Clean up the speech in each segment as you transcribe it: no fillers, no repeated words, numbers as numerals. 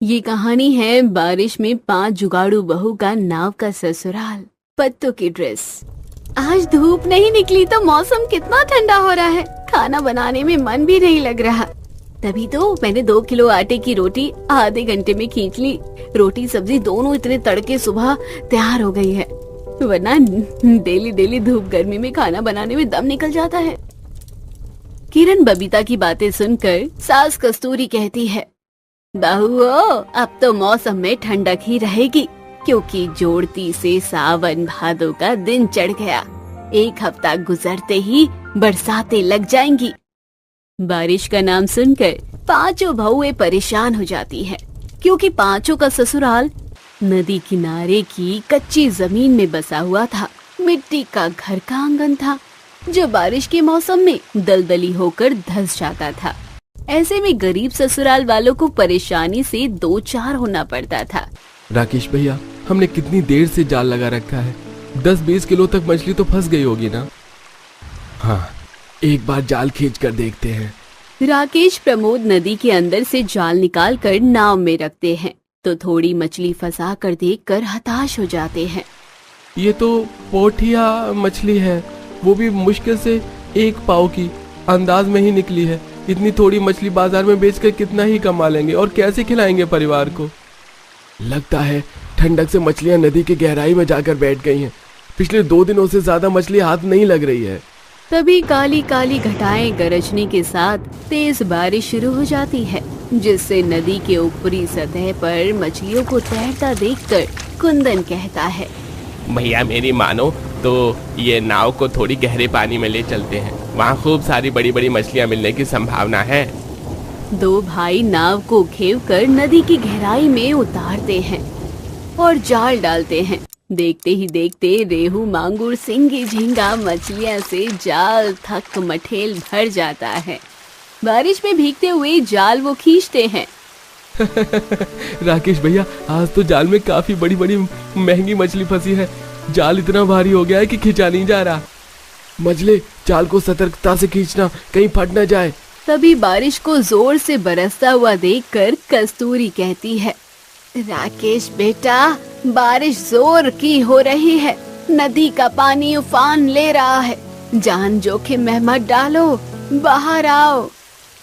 ये कहानी है बारिश में 5 जुगाड़ू बहू का नाव का ससुराल। पत्तों की ड्रेस। आज धूप नहीं निकली तो मौसम कितना ठंडा हो रहा है। खाना बनाने में मन भी नहीं लग रहा। तभी तो मैंने 2 किलो आटे की रोटी आधे घंटे में खींच ली। रोटी सब्जी दोनों इतने तड़के सुबह तैयार हो गई है, वरना डेली डेली धूप गर्मी में खाना बनाने में दम निकल जाता है। किरण बबीता की बातें सुनकर सास कस्तूरी कहती है, बहुओ अब तो मौसम में ठंडक ही रहेगी, क्योंकि जोड़ती से सावन भादो का दिन चढ़ गया। 1 हफ्ता गुजरते ही बरसातें लग जाएंगी। बारिश का नाम सुनकर पांचों बहुएं परेशान हो जाती हैं, क्योंकि पांचों का ससुराल नदी किनारे की कच्ची जमीन में बसा हुआ था। मिट्टी का घर का आंगन था, जो बारिश के मौसम में दलदली होकर धंस जाता था। ऐसे में गरीब ससुराल वालों को परेशानी से 2-4 होना पड़ता था। राकेश भैया, हमने कितनी देर से जाल लगा रखा है। 10-20 किलो तक मछली तो फंस गई होगी ना। हाँ, एक बार जाल खींच कर देखते हैं। राकेश प्रमोद नदी के अंदर से जाल निकालकर नाव में रखते हैं, तो थोड़ी मछली फंसा कर देखकर हताश हो जाते हैं। ये तो पोठिया मछली है, वो भी मुश्किल से 1 पाव की अंदाज में ही निकली है। इतनी थोड़ी मछली बाजार में बेचकर कितना ही कमा लेंगे और कैसे खिलाएंगे परिवार को। लगता है ठंडक से मछलियां नदी की गहराई में जाकर बैठ गई हैं। पिछले 2 दिनों से ज्यादा मछली हाथ नहीं लग रही है। तभी काली काली घटाएं गरजने के साथ तेज बारिश शुरू हो जाती है, जिससे नदी के ऊपरी सतह पर मछलियों को तैरता देखकर कुंदन कहता है, भैया मेरी मानो तो ये नाव को थोड़ी गहरे पानी में ले चलते हैं। वहाँ खूब सारी बड़ी बड़ी मछलियाँ मिलने की संभावना है। 2 भाई नाव को खेवकर नदी की गहराई में उतारते हैं और जाल डालते हैं। देखते ही देखते रेहू, मांगुर, सिंगी, झींगा मछलियाँ से जाल थक मठेल भर जाता है। बारिश में भीगते हुए जाल वो खींचते हैं। राकेश भैया, आज तो जाल में काफी बड़ी बड़ी महंगी मछली फंसी है। जाल इतना भारी हो गया है कि खींचा नहीं जा रहा। मजले, जाल को सतर्कता से खींचना, कहीं फट न जाए। तभी बारिश को जोर से बरसता हुआ देखकर कस्तूरी कहती है, राकेश बेटा, बारिश जोर की हो रही है। नदी का पानी उफान ले रहा है। जान जोखिम में मत डालो, बाहर आओ।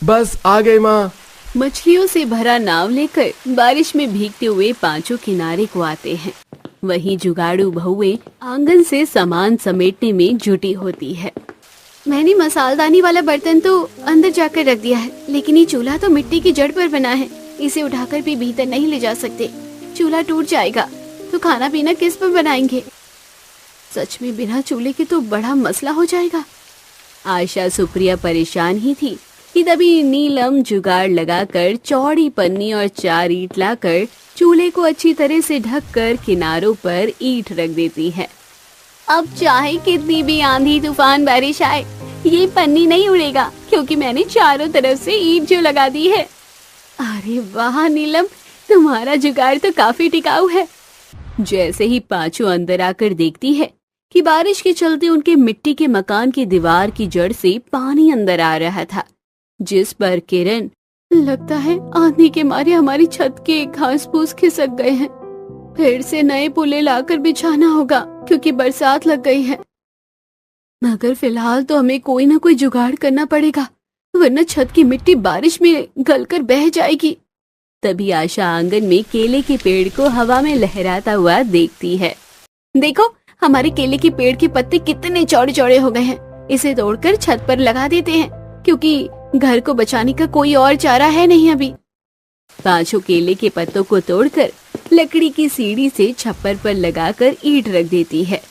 बस आ गए माँ। मछलियों से भरा नाव लेकर बारिश में भीगते हुए पांचों किनारे को आते हैं। वहीं जुगाड़ू बहुएं आंगन से सामान समेटने में जुटी होती है। मैंने मसालदानी वाला बर्तन तो अंदर जाकर रख दिया है, लेकिन ये चूल्हा तो मिट्टी की जड़ पर बना है। इसे उठाकर भी भीतर नहीं ले जा सकते। चूल्हा टूट जाएगा तो खाना पीना किस पर बनाएंगे। सच में बिना चूल्हे के तो बड़ा मसला हो जाएगा। आशा सुप्रिया परेशान ही थी कि तभी नीलम जुगाड़ लगाकर चौड़ी पन्नी और 4 ईंट लाकर चूल्हे को अच्छी तरह से ढककर किनारों पर ईंट रख देती है। अब चाहे कितनी भी आंधी तूफान बारिश आए, ये पन्नी नहीं उड़ेगा, क्योंकि मैंने चारों तरफ से ईंट जो लगा दी है। अरे वाह नीलम, तुम्हारा जुगाड़ तो काफी टिकाऊ है। जैसे ही पांचों अंदर आकर देखती है कि बारिश के चलते उनके मिट्टी के मकान की दीवार की जड़ से पानी अंदर आ रहा था, जिस पर किरण, लगता है आंधी के मारे हमारी छत के घास फूस खिसक गए हैं। फिर से नए पुले लाकर बिछाना होगा, क्योंकि बरसात लग गई है। मगर फिलहाल तो हमें कोई ना कोई जुगाड़ करना पड़ेगा, वरना छत की मिट्टी बारिश में गलकर बह जाएगी। तभी आशा आंगन में केले के पेड़ को हवा में लहराता हुआ देखती है। देखो, हमारे केले के पेड़ के पत्ते कितने चौड़े चौड़े हो गए हैं। इसे तोड़कर छत पर लगा देते हैं, क्योंकि घर को बचाने का कोई और चारा है नहीं अभी। पांचों केले के पत्तों को तोड़कर लकड़ी की सीढ़ी से छप्पर पर लगाकर ईंट रख देती है,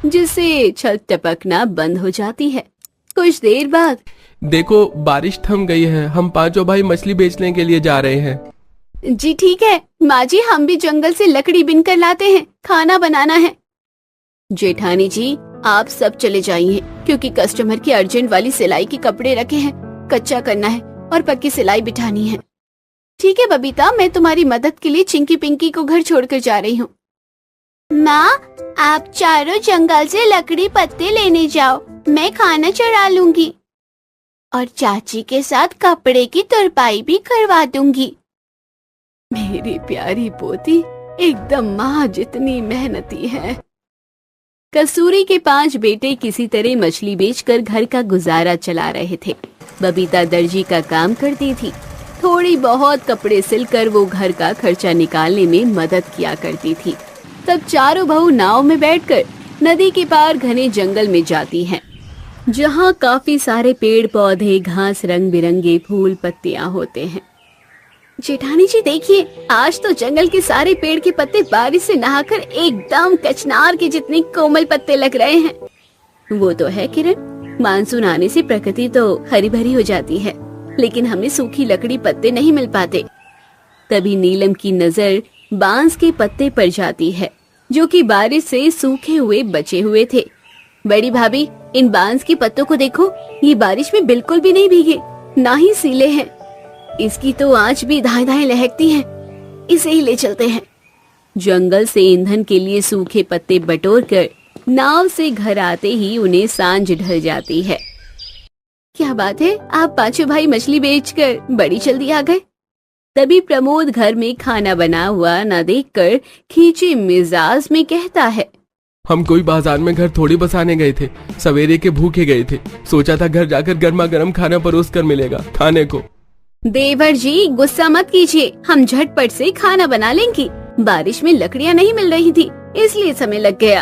जिससे छत टपकना बंद हो जाती है। कुछ देर बाद, देखो बारिश थम गई है। हम पांचों भाई मछली बेचने के लिए जा रहे हैं। जी ठीक है माँ जी, हम भी जंगल से लकड़ी बिन कर लाते हैं, खाना बनाना है। जेठानी जी, आप सब चले जाइए, क्योंकि कस्टमर की अर्जेंट वाली सिलाई के कपड़े रखे हैं, कच्चा करना है और पक्की सिलाई बिठानी है। ठीक है बबीता, मैं तुम्हारी मदद के लिए चिंकी पिंकी को घर छोड़कर जा रही हूँ। माँ, आप चारों जंगल से लकड़ी पत्ते लेने जाओ, मैं खाना चढ़ा लूंगी और चाची के साथ कपड़े की तुरपाई भी करवा दूंगी। मेरी प्यारी पोती एकदम माँ जितनी मेहनती है। कस्तूरी के 5 बेटे किसी तरह मछली बेचकर घर का गुजारा चला रहे थे। बबीता दर्जी का काम करती थी। थोड़ी बहुत कपड़े सिलकर वो घर का खर्चा निकालने में मदद किया करती थी। तब चारों बहू नाव में बैठकर नदी के पार घने जंगल में जाती हैं, जहाँ काफी सारे पेड़ पौधे, घास, रंग बिरंगे फूल पत्तियां होते हैं। जेठानी जी देखिए, आज तो जंगल के सारे पेड़ के पत्ते बारिश से नहाकर एकदम कचनार के जितने कोमल पत्ते लग रहे हैं। वो तो है किरण, मानसून आने से प्रकृति तो हरी भरी हो जाती है, लेकिन हमें सूखी लकड़ी पत्ते नहीं मिल पाते। तभी नीलम की नजर बांस के पत्ते पर जाती है, जो कि बारिश से सूखे हुए बचे हुए थे। बड़ी भाभी, इन बांस के पत्तों को देखो, ये बारिश में बिल्कुल भी नहीं भीगे, ना ही सीले हैं। इसकी तो आंच भी दाएं दाएं लहकती है, इसे ही ले चलते हैं। जंगल से ईंधन के लिए सूखे पत्ते बटोरकर नाव से घर आते ही उन्हें सांझ ढल जाती है। क्या बात है, आप पांचों भाई मछली बेचकर बड़ी जल्दी आ गए। तभी प्रमोद घर में खाना बना हुआ न देखकर खींचे मिजाज में कहता है, हम कोई बाजार में घर थोड़ी बसाने गए थे, सवेरे के भूखे गए थे। सोचा था घर जाकर गर्मा गर्म खाना परोस कर मिलेगा खाने को। देवर जी गुस्सा मत कीजिए, हम झटपट से खाना बना लेंगे। बारिश में लकड़ियां नहीं मिल रही थी, इसलिए समय लग गया।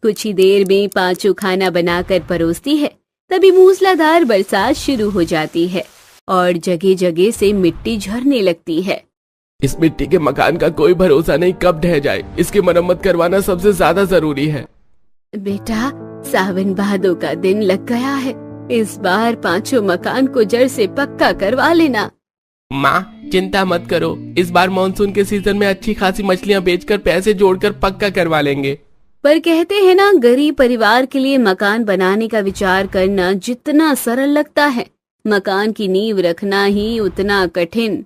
कुछ ही देर में पांचों खाना बनाकर परोसती है। तभी मूसलाधार बरसात शुरू हो जाती है और जगह जगह से मिट्टी झरने लगती है। इस मिट्टी के मकान का कोई भरोसा नहीं, कब ढह जाए। इसकी मरम्मत करवाना सबसे ज्यादा जरूरी है। बेटा, सावन भादों का दिन लग गया है, इस बार पांचों मकान को जड़ से पक्का करवा लेना। माँ चिंता मत करो, इस बार मानसून के सीजन में अच्छी खासी मछलियाँ बेचकर पैसे जोड़कर पक्का करवा लेंगे। पर कहते हैं ना, गरीब परिवार के लिए मकान बनाने का विचार करना जितना सरल लगता है, मकान की नींव रखना ही उतना कठिन।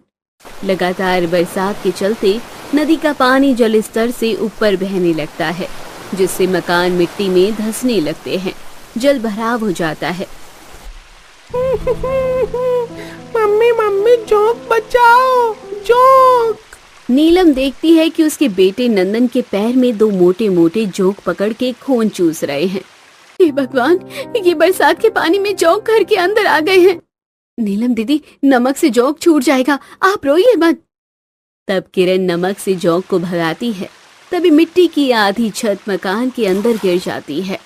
लगातार बरसात के चलते नदी का पानी जल स्तर से ऊपर बहने लगता है, जिससे मकान मिट्टी में धंसने लगते हैं, जल भराव हो जाता है। मम्मी मम्मी जोक बचाओ, जोक। नीलम देखती है कि उसके बेटे नंदन के पैर में 2 मोटे मोटे जोक पकड़ के खून चूस रहे हैं। हे भगवान, ये बरसात के पानी में जोक घर के अंदर आ गए हैं। नीलम दीदी, नमक से जोक छूट जाएगा, आप रोइए मत। तब किरण नमक से जोक को भगाती है। तभी मिट्टी की आधी छत मकान के अंदर गिर जाती है।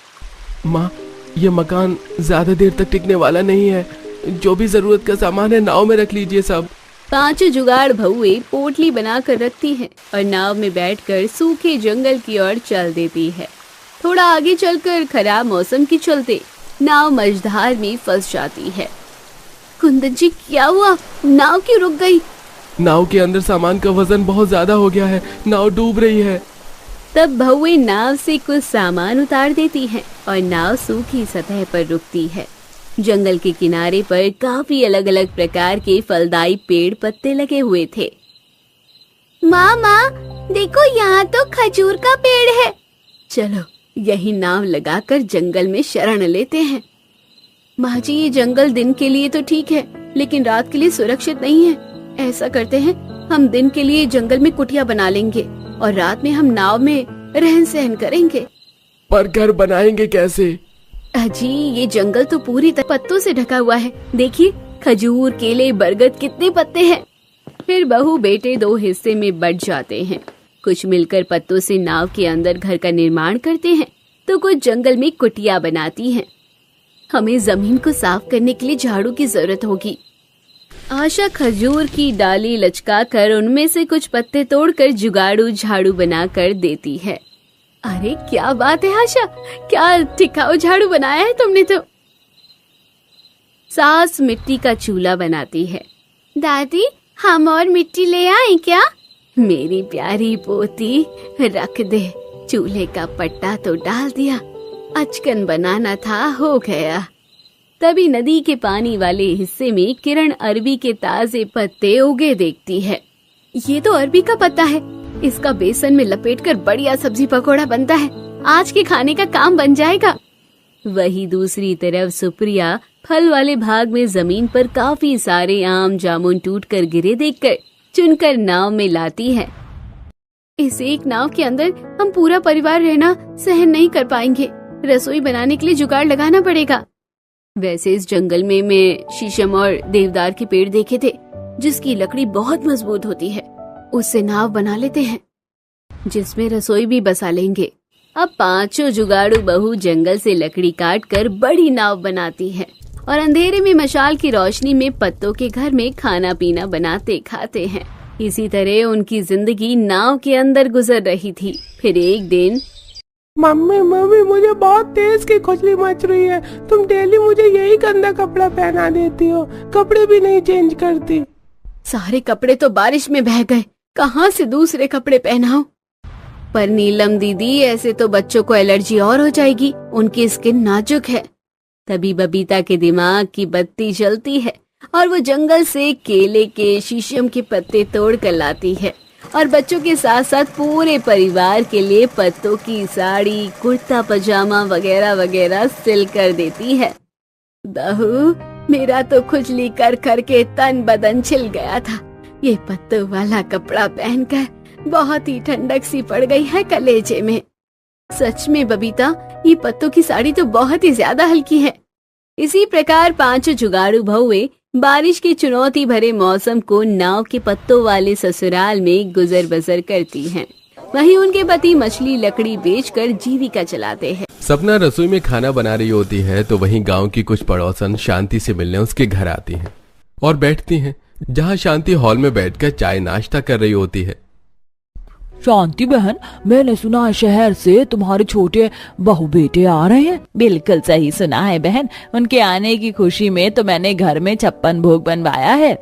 माँ, ये मकान ज्यादा देर तक टिकने वाला नहीं है। जो भी जरूरत का सामान है नाव में रख लीजिए सब। पांचों जुगाड़ बहुएं पोटली बनाकर रखती है और नाव में बैठकर सूखे जंगल की ओर चल देती है। थोड़ा आगे चलकर खराब मौसम के चलते नाव मझधार में फंस जाती है। कुंदन जी, क्या हुआ? नाव क्यों रुक गई? नाव के अंदर सामान का वजन बहुत ज्यादा हो गया है, नाव डूब रही है। तब बहुएं नाव से कुछ सामान उतार देती हैं और नाव सूखी सतह पर रुकती है। जंगल के किनारे पर काफी अलग अलग प्रकार के फलदायी पेड़ पत्ते लगे हुए थे। माँ, देखो यहाँ तो खजूर का पेड़ है। चलो यही नाव लगाकर जंगल में शरण लेते हैं। माँ जी, ये जंगल दिन के लिए तो ठीक है, लेकिन रात के लिए सुरक्षित नहीं है। ऐसा करते हैं, हम दिन के लिए जंगल में कुटिया बना लेंगे और रात में हम नाव में रहन सहन करेंगे। पर घर बनाएंगे कैसे? अजी, ये जंगल तो पूरी तरह पत्तों से ढका हुआ है। देखिए, खजूर, केले, बरगद कितने पत्ते हैं। फिर बहू बेटे 2 हिस्से में बंट जाते हैं। कुछ मिलकर पत्तों से नाव के अंदर घर का निर्माण करते हैं, तो कुछ जंगल में कुटिया बनाती हैं। हमें जमीन को साफ करने के लिए झाड़ू की जरूरत होगी। आशा खजूर की डाली लचकाकर उनमें से कुछ पत्ते तोड़कर जुगाड़ू झाड़ू बनाकर देती है। अरे क्या बात है आशा, क्या टिकाऊ झाड़ू बनाया है तुमने तो। सास मिट्टी का चूल्हा बनाती है। दादी, हम और मिट्टी ले आए क्या? मेरी प्यारी पोती, रख दे, चूल्हे का पट्टा तो डाल दिया, अचकन बनाना था, हो गया। तभी नदी के पानी वाले हिस्से में किरण अरबी के ताजे पत्ते उगे देखती है। ये तो अरबी का पत्ता है, इसका बेसन में लपेटकर बढ़िया सब्जी पकौड़ा बनता है, आज के खाने का काम बन जाएगा। वही दूसरी तरफ सुप्रिया फल वाले भाग में जमीन पर काफी सारे आम जामुन टूटकर गिरे देखकर चुनकर नाव में लाती है। इस एक नाव के अंदर हम पूरा परिवार रहना सहन नहीं कर पाएंगे। रसोई बनाने के लिए जुगाड़ लगाना पड़ेगा। वैसे इस जंगल में मैं शीशम और देवदार के पेड़ देखे थे, जिसकी लकड़ी बहुत मजबूत होती है। उससे नाव बना लेते हैं, जिसमें रसोई भी बसा लेंगे। अब पांचों जुगाड़ू बहू जंगल से लकड़ी काट कर बड़ी नाव बनाती है और अंधेरे में मशाल की रोशनी में पत्तों के घर में खाना पीना बनाते खाते हैं। इसी तरह उनकी जिंदगी नाव के अंदर गुजर रही थी। फिर एक दिन, मम्मी मम्मी मुझे बहुत तेज की खुजली मच रही है। तुम डेली मुझे यही गंदा कपड़ा पहना देती हो, कपड़े भी नहीं चेंज करती। सारे कपड़े तो बारिश में बह गए, कहाँ से दूसरे कपड़े पहनाऊं? पर नीलम दीदी, ऐसे तो बच्चों को एलर्जी और हो जाएगी, उनकी स्किन नाजुक है। तभी बबीता के दिमाग की बत्ती जलती है और वो जंगल से केले के शीशम के पत्ते तोड़ कर लाती है और बच्चों के साथ साथ पूरे परिवार के लिए पत्तों की साड़ी, कुर्ता पजामा वगैरह वगैरह सिल कर देती है। बहू, मेरा तो खुजली कर कर के तन बदन छिल गया था। ये पत्तों वाला कपड़ा पहनकर बहुत ही ठंडक सी पड़ गई है कलेजे में। सच में बबीता, ये पत्तों की साड़ी तो बहुत ही ज्यादा हल्की है। इसी प्रकार पांचों जुगाड़ू बहुएं बारिश के चुनौती भरे मौसम को नाव के पत्तों वाले ससुराल में गुजर बसर करती हैं। वहीं उनके पति मछली लकड़ी बेचकर जीविका चलाते हैं। सपना रसोई में खाना बना रही होती है तो वहीं गांव की कुछ पड़ोसन शांति से मिलने उसके घर आती हैं और बैठती हैं, जहां शांति हॉल में बैठकर चाय नाश्ता कर रही होती है। शांति बहन, मैंने सुना है शहर से तुम्हारे छोटे बहू बेटे आ रहे हैं। बिल्कुल सही सुना है बहन, उनके आने की खुशी में तो मैंने घर में 56 भोग बनवाया है।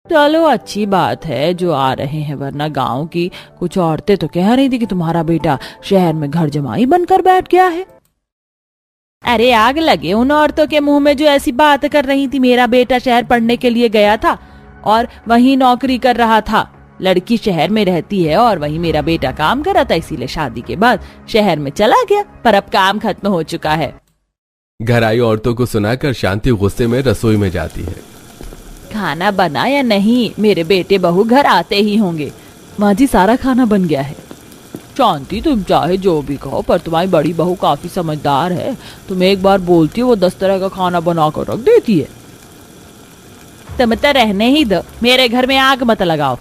चलो अच्छी बात है जो आ रहे हैं, वरना गांव की कुछ औरतें तो कह रही थी कि तुम्हारा बेटा शहर में घर जमाई बनकर बैठ गया है। अरे आग लगे उन औरतों के मुंह में जो ऐसी बात कर रही थी। मेरा बेटा शहर पढ़ने के लिए गया था और वहीं नौकरी कर रहा था। लड़की शहर में रहती है और वहीं मेरा बेटा काम कर रहा था, इसीलिए शादी के बाद शहर में चला गया, पर अब काम खत्म हो चुका है। घर आई औरतों को सुनाकर शांति गुस्से में रसोई में जाती है। खाना बना या नहीं, मेरे बेटे बहू घर आते ही होंगे। माँ जी, सारा खाना बन गया है। शांति, तुम चाहे जो भी कहो, पर तुम्हारी बड़ी बहू काफी समझदार है। तुम एक बार बोलती हो वो 10 तरह का खाना बना कर रख देती है। तुम तो रहने ही दो, मेरे घर में आग मत लगाओ।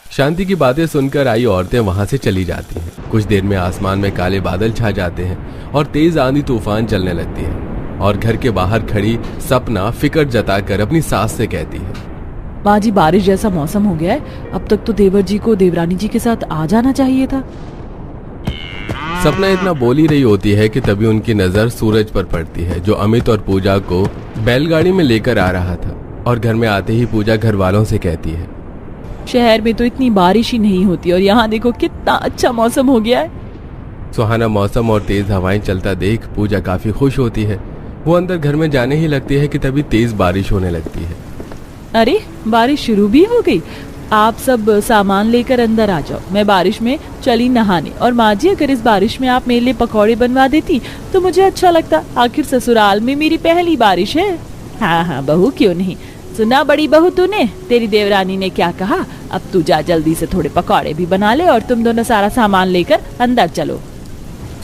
शांति की बातें सुनकर आई औरतें वहां से चली जाती हैं। कुछ देर में आसमान में काले बादल छा जाते हैं और तेज आंधी तूफान चलने लगती है और घर के बाहर खड़ी सपना फिक्र जताकर अपनी सास से कहती है, माँ जी, बारिश जैसा मौसम हो गया है, अब तक तो देवर जी को देवरानी जी के साथ आ जाना चाहिए था। सपना इतना बोल ही रही होती है कि तभी उनकी नजर सूरज पर पड़ती है, जो अमित और पूजा को बैलगाड़ी में लेकर आ रहा था। और घर में आते ही पूजा घर वालों से कहती है, शहर में तो इतनी बारिश ही नहीं होती और यहाँ देखो कितना अच्छा मौसम हो गया है। सुहाना मौसम और तेज हवाएं चलता देख पूजा काफी खुश होती है। वो अंदर घर में जाने ही लगती है कि तभी तेज बारिश होने लगती है। अरे, बारिश शुरू भी हो गई। आप सब सामान लेकर अंदर आ जाओ, मैं बारिश में चली नहाने। और माँ जी, अगर इस बारिश में आप मेरे लिए पकौड़े बनवा देती तो मुझे अच्छा लगता। आखिर ससुराल में मेरी पहली बारिश है। हाँ हाँ बहू, क्यों नहीं। सुना बड़ी बहू, तूने, तेरी देवरानी ने क्या कहा। अब तू जा, जल्दी से थोड़े पकौड़े भी बना ले और तुम दोनों सारा सामान लेकर अंदर चलो।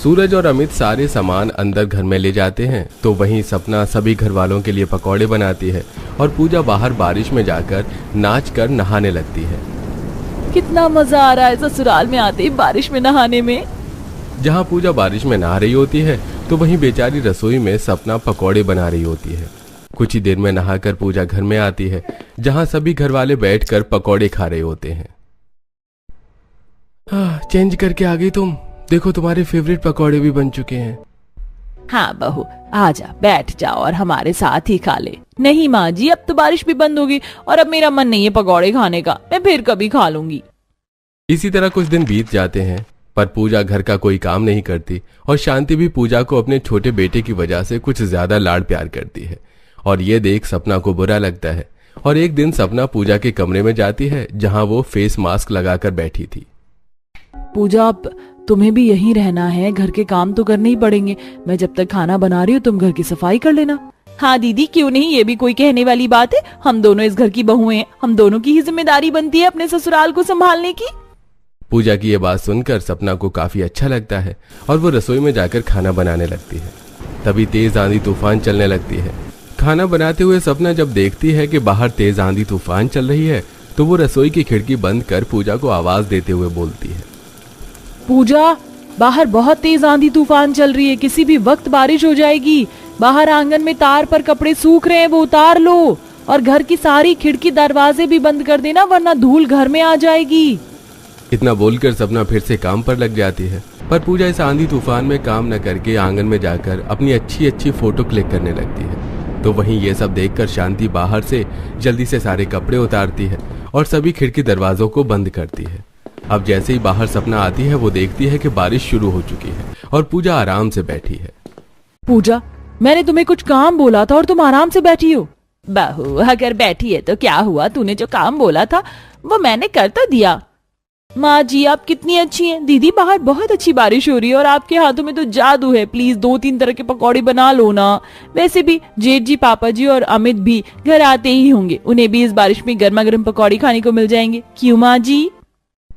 सूरज और अमित सारे सामान अंदर घर में ले जाते हैं तो वहीं सपना सभी घर वालों के लिए पकौड़े बनाती है और पूजा बाहर बारिश में जाकर नाच कर नहाने लगती है। कितना मजा आ रहा है ससुराल में आते ही बारिश में नहाने में। जहाँ पूजा बारिश में नहा रही होती है तो वहीं बेचारी रसोई में सपना पकौड़े बना रही होती है। कुछ ही देर में नहाकर पूजा घर में आती है, जहाँ सभी घर वाले बैठकर पकौड़े खा रहे होते हैं। चेंज करके आ गई तुम, देखो तुम्हारे फेवरेट पकौड़े भी बन चुके हैं। हाँ बहू, आजा बैठ जाओ और हमारे साथ ही खा ले। नहीं माँ जी, अब तो बारिश भी बंद होगी और अब मेरा मन नहीं है पकौड़े खाने का, मैं फिर कभी खा लूंगी। इसी तरह कुछ दिन बीत जाते हैं, पर पूजा घर का कोई काम नहीं करती और शांति भी पूजा को अपने छोटे बेटे की वजह से कुछ ज्यादा लाड प्यार करती है। और ये देख सपना को बुरा लगता है और एक दिन सपना पूजा के कमरे में जाती है, जहां वो फेस मास्क लगाकर बैठी थी। पूजा, अब तुम्हें भी यहीं रहना है, घर के काम तो करने ही पड़ेंगे। मैं जब तक खाना बना रही हूँ तुम घर की सफाई कर लेना। हाँ दीदी, क्यों नहीं, ये भी कोई कहने वाली बात है। हम दोनों इस घर की बहुएं हैं, हम दोनों की ही जिम्मेदारी बनती है अपने ससुराल को संभालने की। पूजा की ये बात सुनकर सपना को काफी अच्छा लगता है और वो रसोई में जाकर खाना बनाने लगती है। तभी तेज आंधी तूफान चलने लगती है। खाना बनाते हुए सपना जब देखती है कि बाहर तेज आंधी तूफान चल रही है तो वो रसोई की खिड़की बंद कर पूजा को आवाज देते हुए बोलती है, पूजा, बाहर बहुत तेज आंधी तूफान चल रही है, किसी भी वक्त बारिश हो जाएगी। बाहर आंगन में तार पर कपड़े सूख रहे हैं, वो उतार लो। और घर की सारी खिड़की दरवाजे भी बंद कर देना, वरना धूल घर में आ जाएगी। इतना बोलकर सपना फिर से काम पर लग जाती है। पर पूजा इस आंधी तूफान में काम न करके आंगन में जाकर अपनी अच्छी अच्छी फोटो क्लिक करने लगती है। तो वहीं ये सब देखकर शांति बाहर से जल्दी से सारे कपड़े उतारती है और सभी खिड़की दरवाजों को बंद करती है। अब जैसे ही बाहर सपना आती है वो देखती है कि बारिश शुरू हो चुकी है और पूजा आराम से बैठी है। पूजा, मैंने तुम्हें कुछ काम बोला था और तुम आराम से बैठी हो। बहू, अगर बैठी है तो क्या हुआ, तूने जो काम बोला था वो मैंने कर तो दिया। माँ जी, आप कितनी अच्छी हैं। दीदी, बाहर बहुत अच्छी बारिश हो रही है और आपके हाथों में तो जादू है। प्लीज 2-3 तरह के पकौड़े बना लो ना। वैसे भी जेठ जी, पापा जी और अमित भी घर आते ही होंगे, उन्हें भी इस बारिश में गर्मा गर्म पकौड़े खाने को मिल जाएंगे। क्यों माँ जी?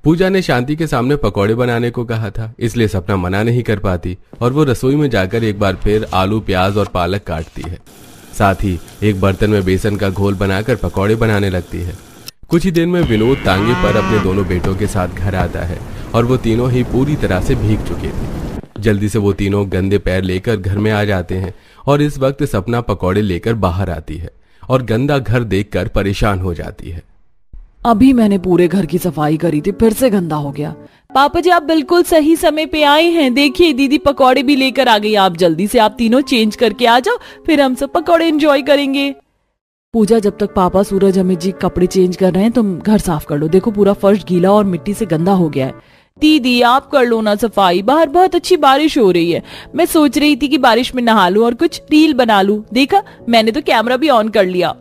पूजा ने शांति के सामने पकौड़े बनाने को कहा था, इसलिए सपना मना नहीं कर पाती और वो रसोई में जाकर एक बार फिर आलू, प्याज और पालक काटती है। साथ ही एक बर्तन में बेसन का घोल बनाकर पकौड़े बनाने लगती है। कुछ ही देर में विनोद तांगे पर अपने दोनों बेटों के साथ घर आता है और वो तीनों ही पूरी तरह से भीग चुके थे। जल्दी से वो तीनों गंदे पैर लेकर घर में आ जाते हैं और इस वक्त सपना पकौड़े लेकर बाहर आती है और गंदा घर देखकर परेशान हो जाती है। अभी मैंने पूरे घर की सफाई करी थी, फिर से गंदा हो गया। पापा जी, आप बिल्कुल सही समय पे आए हैं। देखिए दीदी पकौड़े भी लेकर आ गई। आप जल्दी से आप तीनों चेंज करके आ जाओ, फिर हम सब पकौड़े एंजॉय करेंगे। पूजा, जब तक पापा, सूरज, अमित जी कपड़े चेंज कर रहे हैं तुम घर साफ कर लो। देखो पूरा फर्श गीला और मिट्टी से गंदा हो गया है। दीदी, आप कर लो ना सफाई, बाहर बहुत अच्छी बारिश हो रही है। मैं सोच रही थी कि बारिश में नहा लूं और कुछ रील बना लूं। देखा, मैंने तो कैमरा भी ऑन कर लिया।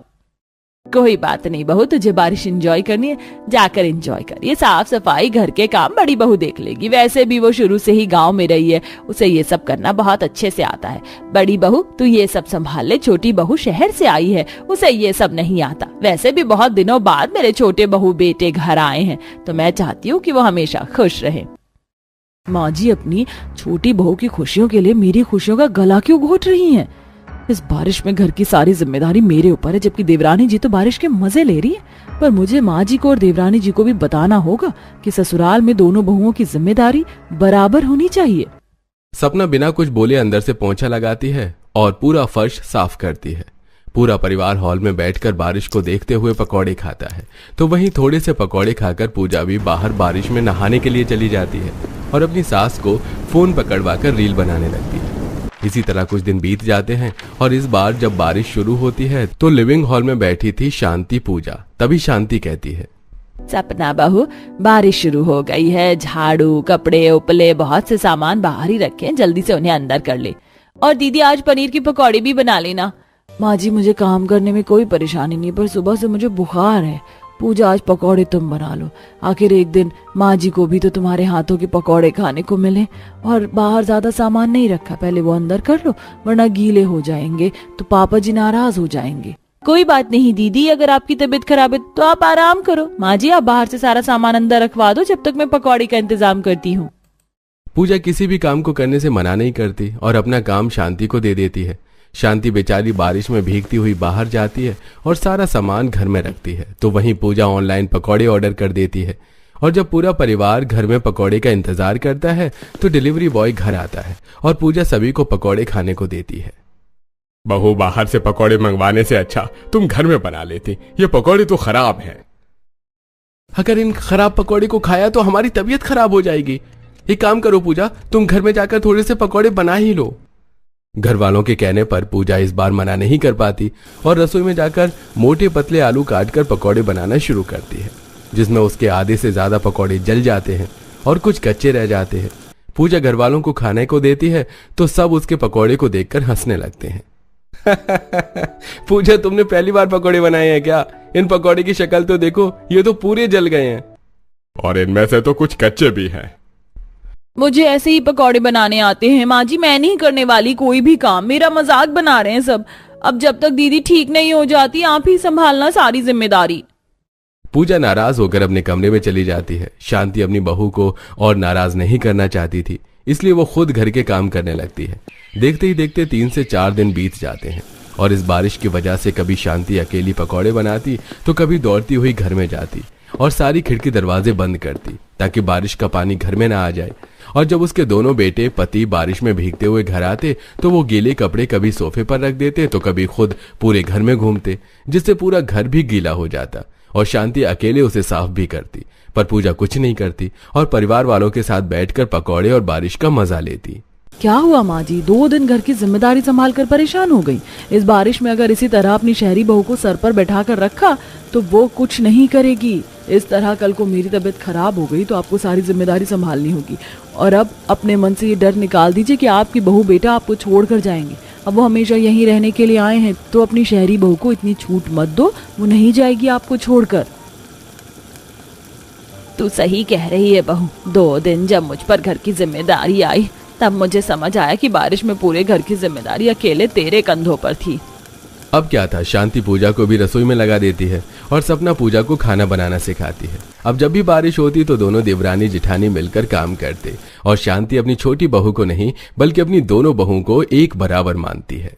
कोई बात नहीं बहू, तुझे बारिश एंजॉय करनी है, जाकर एंजॉय कर। ये साफ सफाई घर के काम बड़ी बहू देख लेगी। वैसे भी वो शुरू से ही गांव में रही है, उसे ये सब करना बहुत अच्छे से आता है। बड़ी बहू तू ये सब संभाल ले, छोटी बहू शहर से आई है, उसे ये सब नहीं आता। वैसे भी बहुत दिनों बाद मेरे छोटे बहू बेटे घर आए हैं, तो मैं चाहती हूँ कि वो हमेशा खुश रहे। माँ जी, अपनी छोटी बहू की खुशियों के लिए मेरी खुशियों का गला क्यों घोट रही हैं? इस बारिश में घर की सारी जिम्मेदारी मेरे ऊपर है, जबकि देवरानी जी तो बारिश के मजे ले रही है। पर मुझे माँ जी को और देवरानी जी को भी बताना होगा कि ससुराल में दोनों बहुओं की जिम्मेदारी बराबर होनी चाहिए। सपना बिना कुछ बोले अंदर से पोंछा लगाती है और पूरा फर्श साफ करती है। पूरा परिवार हॉल में बैठकर बारिश को देखते हुए पकौड़े खाता है। तो वहीं थोड़े से पकौड़े खाकर पूजा भी बाहर बारिश में नहाने के लिए चली जाती है और अपनी सास को फोन पकड़वाकर रील बनाने लगती है। इसी तरह कुछ दिन बीत जाते हैं और इस बार जब बारिश शुरू होती है तो लिविंग हॉल में बैठी थी शांति पूजा। तभी शांति कहती है, सपना बहू, बारिश शुरू हो गई है। झाड़ू, कपड़े, उपले, बहुत से सामान बाहर ही रखे हैं, जल्दी से उन्हें अंदर कर ले। और दीदी, आज पनीर की पकौड़ी भी बना लेना। माँ जी, मुझे काम करने में कोई परेशानी नहीं, पर सुबह से मुझे बुखार है। पूजा, आज पकौड़े तुम बना लो, आखिर एक दिन माँ जी को भी तो तुम्हारे हाथों के पकौड़े खाने को मिले। और बाहर ज्यादा सामान नहीं रखा, पहले वो अंदर कर लो, वरना गीले हो जाएंगे तो पापा जी नाराज हो जाएंगे। कोई बात नहीं दीदी, अगर आपकी तबीयत खराब है तो आप आराम करो। माँ जी, आप बाहर से सारा सामान अंदर रखवा दो, जब तक मैं पकौड़े का इंतजाम करती हूँ। पूजा किसी भी काम को करने से मना नहीं करती और अपना काम शांति को दे देती है। शांति बेचारी बारिश में भीगती हुई बाहर जाती है और सारा सामान घर में रखती है। तो वहीं पूजा ऑनलाइन पकौड़े ऑर्डर कर देती है और जब पूरा परिवार घर में पकौड़े का इंतजार करता है तो डिलीवरी बॉय घर आता है और पूजा सभी को पकौड़े खाने को देती है। बहू, बाहर से पकौड़े मंगवाने से अच्छा तुम घर में बना लेती, ये पकौड़े तो खराब हैं। अगर इन खराब पकौड़े को खाया तो हमारी तबीयत खराब हो जाएगी। एक काम करो पूजा, तुम घर में जाकर थोड़े से पकौड़े बना ही लो। घर वालों के कहने पर पूजा इस बार मना नहीं कर पाती और रसोई में जाकर मोटे पतले आलू काटकर पकौड़े बनाना शुरू करती है, जिसमें उसके आधे से ज्यादा पकौड़े जल जाते हैं और कुछ कच्चे रह जाते हैं। पूजा घर वालों को खाने को देती है तो सब उसके पकौड़े को देखकर हंसने लगते हैं। पूजा, तुमने पहली बार पकौड़े बनाए हैं क्या? इन पकौड़े की शक्ल तो देखो, ये तो पूरे जल गए हैं। और इनमें से तो कुछ कच्चे भी हैं। मुझे ऐसे ही पकौड़े बनाने आते हैं माँ जी, मैं नहीं करने वाली कोई भी काम। मेरा मजाक बना रहे हैं सब। अब जब तक दीदी ठीक नहीं हो जाती आप ही संभालना सारी जिम्मेदारी। पूजा नाराज होकर अपने कमरे में चली जाती है। शांति अपनी बहू को और नाराज नहीं करना चाहती थी, इसलिए वो खुद घर के काम करने लगती है। देखते ही देखते 3 से 4 दिन बीत जाते हैं और इस बारिश की वजह से कभी शांति अकेली पकौड़े बनाती तो कभी दौड़ती हुई घर में जाती और सारी खिड़की दरवाजे बंद करती ताकि बारिश का पानी घर में ना आ जाए। और जब उसके दोनों बेटे पति बारिश में भीगते हुए घर आते तो वो गीले कपड़े कभी सोफे पर रख देते तो कभी खुद पूरे घर में घूमते, जिससे पूरा घर भी गीला हो जाता और शांति अकेले उसे साफ भी करती। पर पूजा कुछ नहीं करती और परिवार वालों के साथ बैठकर पकौड़े और बारिश का मजा लेती। क्या हुआ माँ जी, 2 दिन घर की जिम्मेदारी संभाल कर परेशान हो गई। इस बारिश में अगर इसी तरह अपनी शहरी बहू को सर पर बैठा कर रखा तो वो कुछ नहीं करेगी। इस तरह कल को मेरी तबीयत खराब हो गई तो आपको सारी जिम्मेदारी संभालनी होगी। और अब अपने मन से ये डर निकाल दीजिए कि आपकी बहू बेटा आपको छोड़ कर जाएंगे। अब वो हमेशा यहीं रहने के लिए आए हैं तो अपनी शहरी बहू को इतनी छूट मत दो, वो नहीं जाएगी आपको छोड़कर। तू सही कह रही है बहू, 2 दिन जब मुझ पर घर की जिम्मेदारी आई तब मुझे समझ आया कि बारिश में पूरे घर की जिम्मेदारी अकेले तेरे कंधों पर थी। अब क्या था, शांति पूजा को भी रसोई में लगा देती है और सपना पूजा को खाना बनाना सिखाती है। अब जब भी बारिश होती तो दोनों देवरानी जिठानी मिलकर काम करते और शांति अपनी छोटी बहू को नहीं बल्कि अपनी दोनों बहुओं को एक बराबर मानती है।